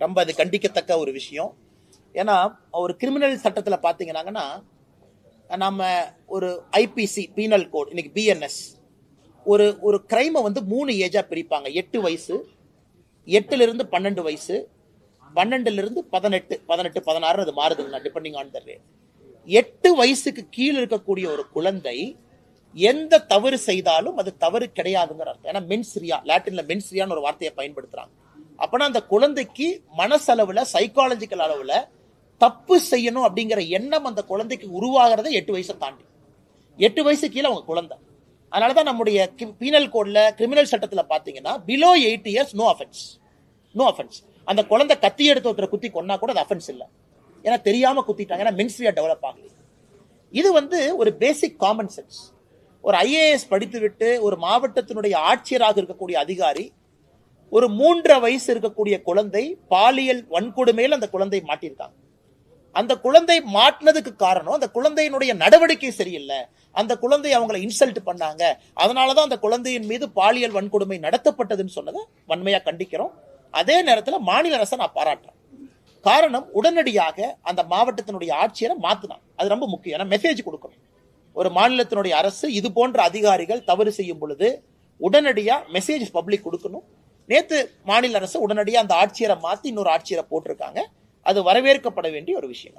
ரொம்ப அது கண்டிக்கத்தக்க ஒரு விஷயம். ஏன்னா ஒரு கிரிமினல் சட்டத்தில் பார்த்தீங்கன்னா நம்ம ஒரு ஐபிசி பீனல் கோட் இன்னைக்கு பிஎன்எஸ் ஒரு ஒரு கிரைமை வந்து 3 ஏஜா பிரிப்பாங்க. 8 வயசு, 8லிருந்து 12 வயசு, 12லிருந்து 18, 16 அது மாறுதுங்க டிபெண்டிங் ஆன் த ரேட். 8 வயசுக்கு கீழே இருக்கக்கூடிய ஒரு குழந்தை எந்த தவறு செய்தாலும் அது தவறு கிடையாதுங்கிற அர்த்தம். ஏன்னா மென்ஸ்ரியா, லாட்டின்ல மென்ஸ்ரியான்னு ஒரு வார்த்தையை பயன்படுத்துறாங்க. அப்பனா அந்த குழந்தைக்கு மனசளவுல சைக்காலஜிக்கல் அளவுல தப்பு செய்யணும் அப்படிங்கிற எண்ணம் அந்த குழந்தைக்கு உருவாகிறத 8 வயசை தாண்டி. 8 வயசு கீழே அவங்க குழந்தை. அதனாலதான் நம்முடைய பீனல் கோட்ல கிரிமினல் சட்டத்துல பாத்தீங்கன்னா below 8 years no offence. No offence. அந்த குழந்தை கத்தி எடுத்து ஒருத்தரை குத்தி கொன்னா கூட அது அஃபென்ஸ் இல்லை. ஏன்னா தெரியாம குத்திட்டாங்க, ஏன்னா மென்ஸ்ரியா டெவலப் ஆகல. இது வந்து ஒரு பேசிக் காமன் சென்ஸ். ஒரு ஐஏஎஸ் படித்து விட்டு ஒரு மாவட்டத்தினுடைய ஆட்சியராக இருக்கக்கூடிய அதிகாரி ஒரு 3.5 வயசு இருக்கக்கூடிய குழந்தை பாலியல் வன்கொடுமையில் அந்த குழந்தை மாட்டியிருக்காங்க. அந்த குழந்தை மாட்டினதுக்கு காரணம் அந்த குழந்தையினுடைய நடவடிக்கை சரியில்லை, அந்த குழந்தை அவங்களை இன்சல்ட் பண்ணாங்க, அதனாலதான் அந்த குழந்தையின் மீது பாலியல் வன்கொடுமை நடத்தப்பட்டதுன்னு சொன்னதை வன்மையா கண்டிக்கிறோம். அதே நேரத்தில் மாநில அரசை நான் பாராட்டுறேன். காரணம், உடனடியாக அந்த மாவட்டத்தினுடைய ஆட்சியரை மாத்தினாங்க. அது ரொம்ப முக்கியம். ஏன்னா மெசேஜ் கொடுக்கணும். ஒரு மாநிலத்தினுடைய அரசு இது போன்ற அதிகாரிகள் தவறு செய்யும் பொழுது உடனடியா மெசேஜ் பப்ளிக் கொடுக்கணும். நேத்து மாநில அரசு உடனடியா அந்த ஆட்சியரை மாத்தி இன்னொரு ஆட்சியரை போட்டிருக்காங்க. அது வரவேற்கப்பட வேண்டிய ஒரு விஷயம்.